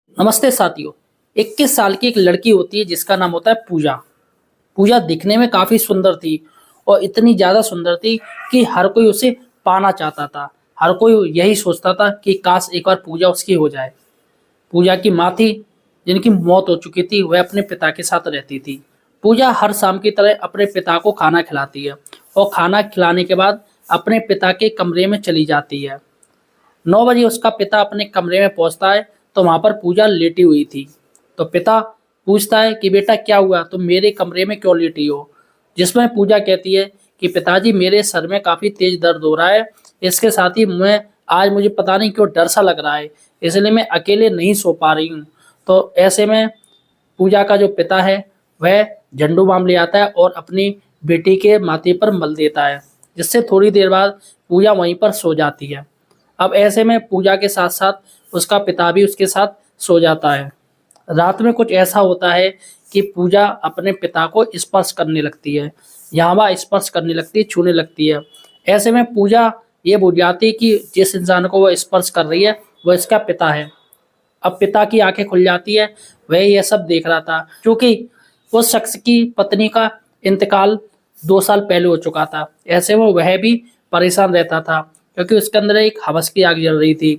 नमस्ते साथियों। 21 साल की एक लड़की होती है जिसका नाम होता है पूजा। पूजा दिखने में काफी सुंदर थी और इतनी ज्यादा सुंदर थी कि हर कोई उसे पाना चाहता था। हर कोई यही सोचता था कि काश एक बार पूजा उसकी हो जाए। पूजा की माँ थी जिनकी मौत हो चुकी थी, वह अपने पिता के साथ रहती थी। पूजा हर शाम की तरह अपने पिता को खाना खिलाती है और खाना खिलाने के बाद अपने पिता के कमरे में चली जाती है। 9 बजे उसका पिता अपने कमरे में पहुंचता है तो वहां पर पूजा लेटी हुई थी। तो पिता पूछता है कि बेटा क्या हुआ, तुम मेरे कमरे में क्यों लेटी हो। जिसमें पूजा कहती है कि पिताजी मेरे सर में काफी तेज दर्द हो रहा है, इसके साथ ही मैं आज मुझे पता नहीं क्यों डर सा लग रहा है, इसलिए मैं अकेले नहीं सो पा रही हूँ। तो ऐसे में पूजा का जो पिता है वह झंडू बाम ले आता है और अपनी बेटी के माथे पर मल देता है, जिससे थोड़ी देर बाद पूजा वहीं पर सो जाती है। अब ऐसे में पूजा के साथ साथ उसका पिता भी उसके साथ सो जाता है। रात में कुछ ऐसा होता है कि पूजा अपने पिता को स्पर्श करने लगती है, यहाँ वहाँ स्पर्श करने लगती है, छूने लगती है। ऐसे में पूजा ये भूल जाती है कि जिस इंसान को वह स्पर्श कर रही है वह इसका पिता है। अब पिता की आंखें खुल जाती है, वह यह सब देख रहा था क्योंकि उस शख्स की पत्नी का इंतकाल 2 साल पहले हो चुका था। ऐसे में वह भी परेशान रहता था क्योंकि उसके अंदर एक हवस की आग जल रही थी।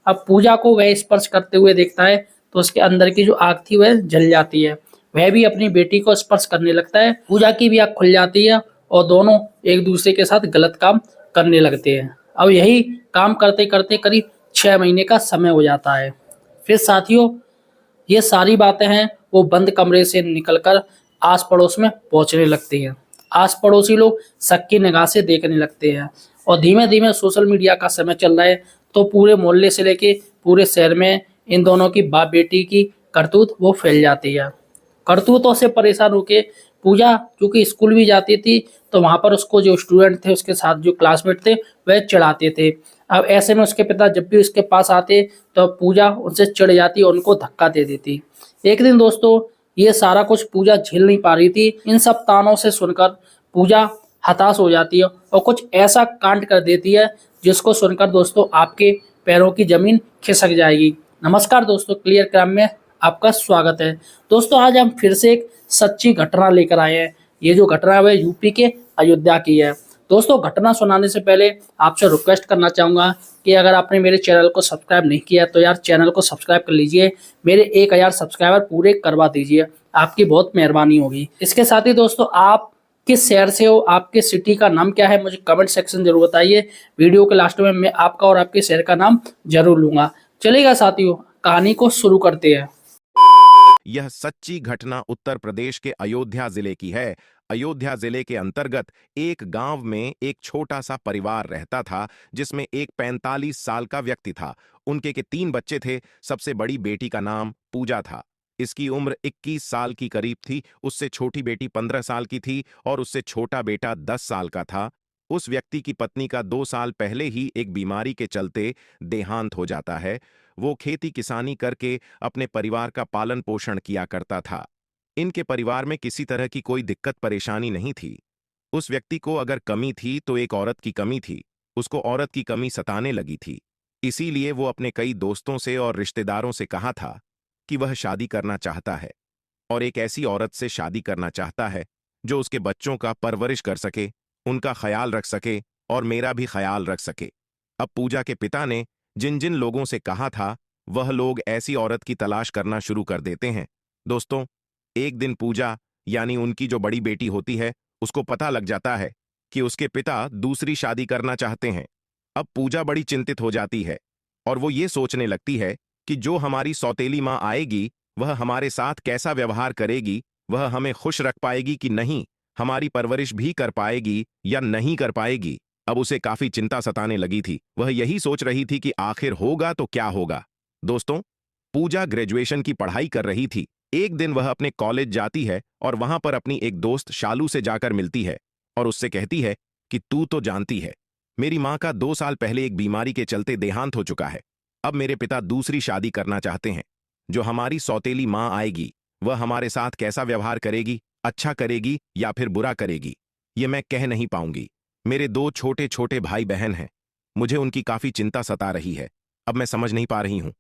अब पूजा को वह स्पर्श करते हुए देखता है तो उसके अंदर की जो आग थी वह जल जाती है। वह भी अपनी बेटी को स्पर्श करने लगता है, पूजा की भी आग खुल जाती है और दोनों एक दूसरे के साथ गलत काम करने लगते हैं। अब यही काम करते करते करीब 6 महीने का समय हो जाता है। फिर साथियों, ये सारी बातें हैं वो बंद कमरे से निकलकर आस पड़ोस में पहुंचने लगती हैं। आस पड़ोसी लोग शक की निगाह से देखने लगते हैं और धीमे धीमे सोशल मीडिया का समय चल रहा है तो पूरे मोहल्ले से लेके पूरे शहर में इन दोनों की बाप बेटी की करतूत वो फैल जाती है। करतूतों से परेशान होके पूजा क्योंकि स्कूल भी जाती थी तो वहां पर उसको जो स्टूडेंट थे उसके साथ जो क्लासमेट थे वह चिढ़ाते थे। अब ऐसे में उसके पिता जब भी उसके पास आते तो पूजा उनसे चिढ़ जाती और उनको धक्का दे देती। एक दिन दोस्तों, ये सारा कुछ पूजा झेल नहीं पा रही थी। इन सब तानों से सुनकर पूजा हताश हो जाती है और कुछ ऐसा कांड कर देती है जिसको सुनकर दोस्तों आपके पैरों की जमीन खिसक जाएगी। नमस्कार दोस्तों, क्लियर क्राइम में आपका स्वागत है। दोस्तों, आज हम फिर से एक सच्ची घटना लेकर आए हैं। ये जो घटना है वह यूपी के अयोध्या की है। दोस्तों, घटना सुनाने से पहले आपसे रिक्वेस्ट करना चाहूँगा कि अगर आपने मेरे चैनल को सब्सक्राइब नहीं किया तो यार चैनल को सब्सक्राइब कर लीजिए। मेरे 1000 सब्सक्राइबर पूरे करवा दीजिए, आपकी बहुत मेहरबानी होगी। इसके साथ ही दोस्तों, आप किस शहर से हो, आपके सिटी का नाम क्या है, मुझे कमेंट सेक्शन जरूर बताइए। वीडियो के लास्ट में मैं आपका और आपके शहर का नाम जरूर लूंगा। चलेगा साथियों, कहानी को शुरू करते हैं। यह सच्ची घटना उत्तर प्रदेश के अयोध्या जिले की है। अयोध्या जिले के अंतर्गत एक गांव में एक छोटा सा परिवार रहता था जिसमें एक 45 साल का व्यक्ति था। उनके के 3 बच्चे थे। सबसे बड़ी बेटी का नाम पूजा था। इसकी उम्र 21 साल की करीब थी। उससे छोटी बेटी 15 साल की थी और उससे छोटा बेटा 10 साल का था। उस व्यक्ति की पत्नी का 2 साल पहले ही एक बीमारी के चलते देहांत हो जाता है। वो खेती किसानी करके अपने परिवार का पालन पोषण किया करता था। इनके परिवार में किसी तरह की कोई दिक्कत परेशानी नहीं थी। उस व्यक्ति को अगर कमी थी तो एक औरत की कमी थी। उसको औरत की कमी सताने लगी थी। इसीलिए वो अपने कई दोस्तों से और रिश्तेदारों से कहा था कि वह शादी करना चाहता है और एक ऐसी औरत से शादी करना चाहता है जो उसके बच्चों का परवरिश कर सके, उनका ख्याल रख सके और मेरा भी ख्याल रख सके। अब पूजा के पिता ने जिन जिन लोगों से कहा था वह लोग ऐसी औरत की तलाश करना शुरू कर देते हैं। दोस्तों, एक दिन पूजा यानी उनकी जो बड़ी बेटी होती है उसको पता लग जाता है कि उसके पिता दूसरी शादी करना चाहते हैं। अब पूजा बड़ी चिंतित हो जाती है और वो ये सोचने लगती है कि जो हमारी सौतेली माँ आएगी वह हमारे साथ कैसा व्यवहार करेगी, वह हमें खुश रख पाएगी कि नहीं, हमारी परवरिश भी कर पाएगी या नहीं कर पाएगी। अब उसे काफी चिंता सताने लगी थी। वह यही सोच रही थी कि आखिर होगा तो क्या होगा। दोस्तों, पूजा ग्रेजुएशन की पढ़ाई कर रही थी। एक दिन वह अपने कॉलेज जाती है और वहां पर अपनी एक दोस्त शालू से जाकर मिलती है और उससे कहती है कि तू तो जानती है, मेरी माँ का 2 साल पहले एक बीमारी के चलते देहांत हो चुका है। अब मेरे पिता दूसरी शादी करना चाहते हैं। जो हमारी सौतेली माँ आएगी वह हमारे साथ कैसा व्यवहार करेगी, अच्छा करेगी या फिर बुरा करेगी, ये मैं कह नहीं पाऊंगी। मेरे 2 छोटे छोटे भाई बहन हैं। मुझे उनकी काफी चिंता सता रही है। अब मैं समझ नहीं पा रही हूं,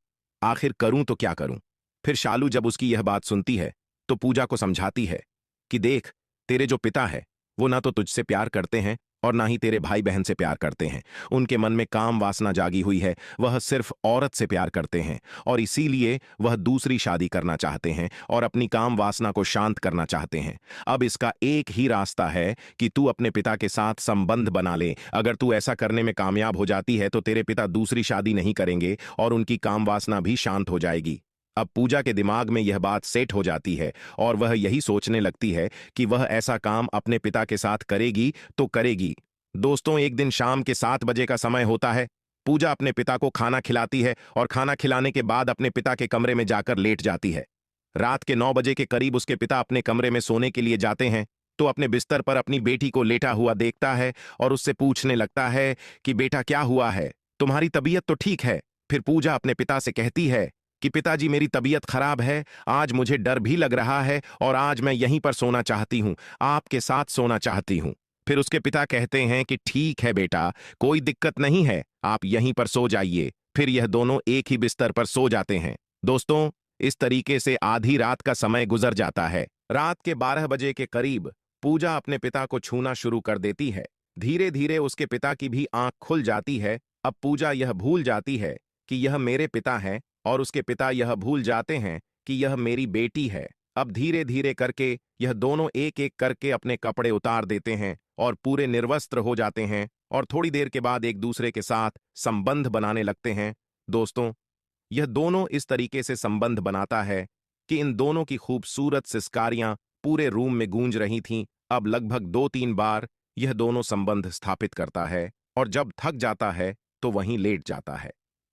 आखिर करूं तो क्या करूं। फिर शालू जब उसकी यह बात सुनती है तो पूजा को समझाती है कि देख, तेरे जो पिता है वो ना तो तुझसे प्यार करते हैं और ना ही तेरे भाई बहन से प्यार करते हैं। उनके मन में काम वासना जागी हुई है, वह सिर्फ औरत से प्यार करते हैं और इसीलिए वह दूसरी शादी करना चाहते हैं और अपनी काम वासना को शांत करना चाहते हैं। अब इसका एक ही रास्ता है कि तू अपने पिता के साथ संबंध बना ले। अगर तू ऐसा करने में कामयाब हो जाती है तो तेरे पिता दूसरी शादी नहीं करेंगे और उनकी काम वासना भी शांत हो जाएगी। अब पूजा के दिमाग में यह बात सेट हो जाती है और वह यही सोचने लगती है कि वह ऐसा काम अपने पिता के साथ करेगी तो करेगी। दोस्तों, एक दिन शाम के 7 बजे का समय होता है। पूजा अपने पिता को खाना खिलाती है और खाना खिलाने के बाद अपने पिता के कमरे में जाकर लेट जाती है। रात के 9 बजे के करीब उसके पिता अपने कमरे में सोने के लिए जाते हैं तो अपने बिस्तर पर अपनी बेटी को लेटा हुआ देखता है और उससे पूछने लगता है कि बेटा, क्या हुआ है? तुम्हारी तबीयत तो ठीक है? फिर पूजा अपने पिता से कहती है कि पिताजी, मेरी तबीयत खराब है, आज मुझे डर भी लग रहा है और आज मैं यहीं पर सोना चाहती हूं, आपके साथ सोना चाहती हूं। फिर उसके पिता कहते हैं कि ठीक है बेटा, कोई दिक्कत नहीं है, आप यहीं पर सो जाइए। फिर यह दोनों एक ही बिस्तर पर सो जाते हैं। दोस्तों, इस तरीके से आधी रात का समय गुजर जाता है। रात के 12 बजे के करीब पूजा अपने पिता को छूना शुरू कर देती है। धीरे धीरे उसके पिता की भी आंख खुल जाती है। अब पूजा यह भूल जाती है कि यह मेरे पिता हैं और उसके पिता यह भूल जाते हैं कि यह मेरी बेटी है। अब धीरे धीरे करके यह दोनों एक एक करके अपने कपड़े उतार देते हैं और पूरे निर्वस्त्र हो जाते हैं और थोड़ी देर के बाद एक दूसरे के साथ संबंध बनाने लगते हैं। दोस्तों, यह दोनों इस तरीके से संबंध बनाता है कि इन दोनों की खूबसूरत सिसकारियां पूरे रूम में गूंज रही थीं। अब लगभग 2-3 बार यह दोनों संबंध स्थापित करता है और जब थक जाता है तो वहीं लेट जाता है।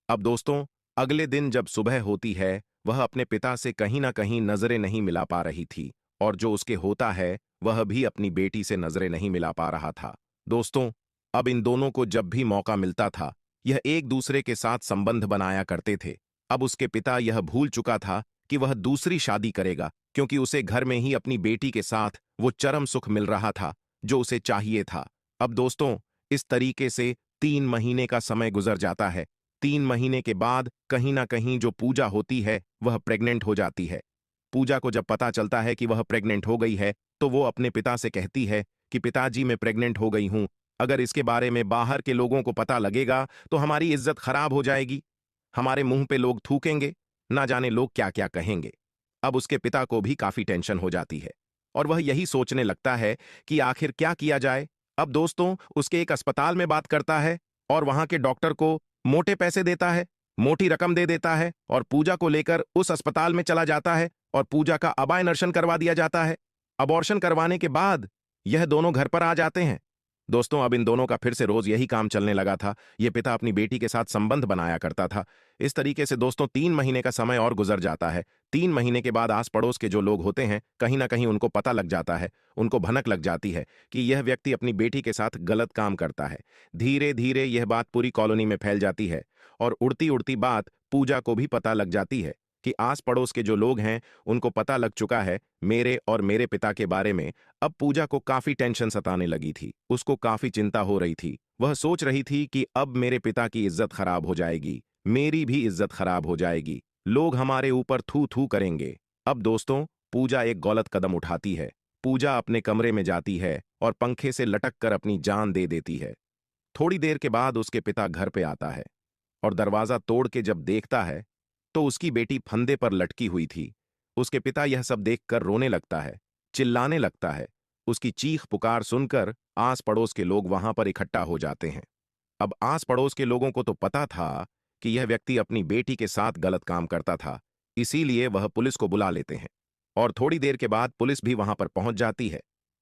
अब दोस्तों, अगले दिन जब सुबह होती है, वह अपने पिता से कहीं ना कहीं नजरें नहीं मिला पा रही थी और जो उसके होता है वह भी अपनी बेटी से नजरें नहीं मिला पा रहा था। दोस्तों, अब इन दोनों को जब भी मौका मिलता था यह एक दूसरे के साथ संबंध बनाया करते थे। अब उसके पिता यह भूल चुका था कि वह दूसरी शादी करेगा क्योंकि उसे घर में ही अपनी बेटी के साथ वो चरम सुख मिल रहा था जो उसे चाहिए था। अब दोस्तों, इस तरीके से 3 महीने का समय गुजर जाता है। 3 महीने के बाद कहीं ना कहीं जो पूजा होती है वह प्रेग्नेंट हो जाती है। पूजा को जब पता चलता है कि वह प्रेग्नेंट हो गई है तो वो अपने पिता से कहती है कि पिताजी, मैं प्रेग्नेंट हो गई हूं, अगर इसके बारे में बाहर के लोगों को पता लगेगा तो हमारी इज्जत खराब हो जाएगी, हमारे मुंह पे लोग थूकेंगे, ना जाने लोग क्या क्या कहेंगे। अब उसके पिता को भी काफी टेंशन हो जाती है और वह यही सोचने लगता है कि आखिर क्या किया जाए। अब दोस्तों, उसके एक अस्पताल में बात करता है और वहां के डॉक्टर को मोटे पैसे देता है, मोटी रकम दे देता है और पूजा को लेकर उस अस्पताल में चला जाता है और पूजा का अबॉर्शन करवा दिया जाता है। अबॉर्शन करवाने के बाद यह दोनों घर पर आ जाते हैं। दोस्तों, अब इन दोनों का फिर से रोज यही काम चलने लगा था। यह पिता अपनी बेटी के साथ संबंध बनाया करता था। इस तरीके से दोस्तों 3 महीने का समय और गुजर जाता है। 3 महीने के बाद आस पड़ोस के जो लोग होते हैं कहीं ना कहीं उनको पता लग जाता है, उनको भनक लग जाती है कि यह व्यक्ति अपनी बेटी के साथ गलत काम करता है। धीरे धीरे यह बात पूरी कॉलोनी में फैल जाती है और उड़ती उड़ती बात पूजा को भी पता लग जाती है कि आस पड़ोस के जो लोग हैं उनको पता लग चुका है मेरे और मेरे पिता के बारे में। अब पूजा को काफी टेंशन सताने लगी थी, उसको काफी चिंता हो रही थी। वह सोच रही थी कि अब मेरे पिता की इज्जत खराब हो जाएगी, मेरी भी इज्जत खराब हो जाएगी, लोग हमारे ऊपर थू थू करेंगे। अब दोस्तों, पूजा एक गलत कदम उठाती है। पूजा अपने कमरे में जाती है और पंखे से लटक कर अपनी जान दे देती है। थोड़ी देर के बाद उसके पिता घर पे आता है और दरवाजा तोड़ के जब देखता है तो उसकी बेटी फंदे पर लटकी हुई थी। उसके पिता यह सब देखकर रोने लगता है, चिल्लाने लगता है। उसकी चीख पुकार सुनकर आस पड़ोस के लोग वहां पर इकट्ठा हो जाते हैं। अब आस पड़ोस के लोगों को तो पता था कि यह व्यक्ति अपनी बेटी के साथ गलत काम करता था, इसीलिए वह पुलिस को बुला लेते हैं और थोड़ी देर के बाद पुलिस भी वहां पर पहुंच जाती है।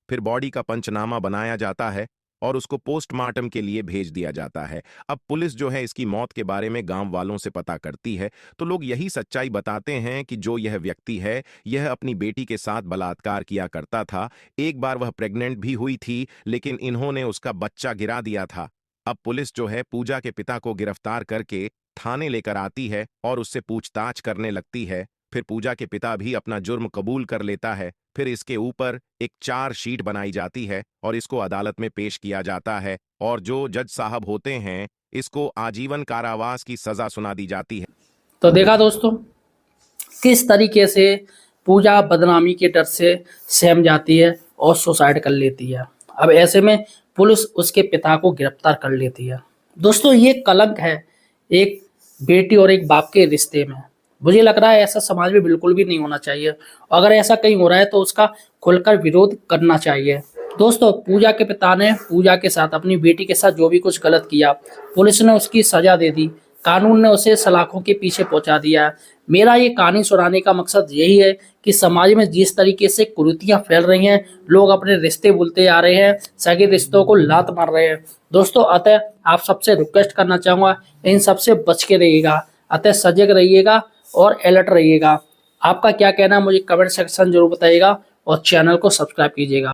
फिर बॉडी का पंचनामा बनाया जाता है और उसको पोस्टमार्टम के लिए भेज दिया जाता है। अब पुलिस जो है इसकी मौत के बारे में गांव वालों से पता करती है तो लोग यही सच्चाई बताते हैं कि जो यह व्यक्ति है यह अपनी बेटी के साथ बलात्कार किया करता था। एक बार वह प्रेग्नेंट भी हुई थी लेकिन इन्होंने उसका बच्चा गिरा दिया था। अब पुलिस जो है पूजा के पिता को गिरफ्तार करके थाने लेकर आती है और उससे पूछताछ करने लगती है। फिर पूजा के पिता भी अपना जुर्म कबूल कर लेता है। फिर इसके ऊपर एक चार्जशीट बनाई जाती है और इसको अदालत में पेश किया जाता है और जो जज साहब होते हैं इसको आजीवन कारावास की सजा सुना दी जाती है। तो देखा दोस्तों, किस तरीके से पूजा बदनामी के डर से सहम जाती है और सुसाइड कर लेती है। अब ऐसे में पुलिस उसके पिता को गिरफ्तार कर लेती है। दोस्तों, ये कलंक है एक बेटी और एक बाप के रिश्ते में। मुझे लग रहा है ऐसा समाज में बिल्कुल भी नहीं होना चाहिए। अगर ऐसा कहीं हो रहा है तो उसका खुलकर विरोध करना चाहिए। दोस्तों, पूजा के पिता ने पूजा के साथ अपनी बेटी के साथ जो भी कुछ गलत किया, पुलिस ने उसकी सजा दे दी, कानून ने उसे सलाखों के पीछे पहुंचा दिया है। मेरा ये कहानी सुनाने का मकसद यही है कि समाज में जिस तरीके से कुरीतियां फैल रही हैं, लोग अपने रिश्ते भूलते आ रहे हैं, सगे रिश्तों को लात मार रहे हैं। दोस्तों, अतः आप सबसे रिक्वेस्ट करना चाहूँगा, इन सबसे बच के रहिएगा, अतः सजग रहिएगा और अलर्ट रहिएगा। आपका क्या कहना है मुझे कमेंट सेक्शन जरूर बताइएगा और चैनल को सब्सक्राइब कीजिएगा।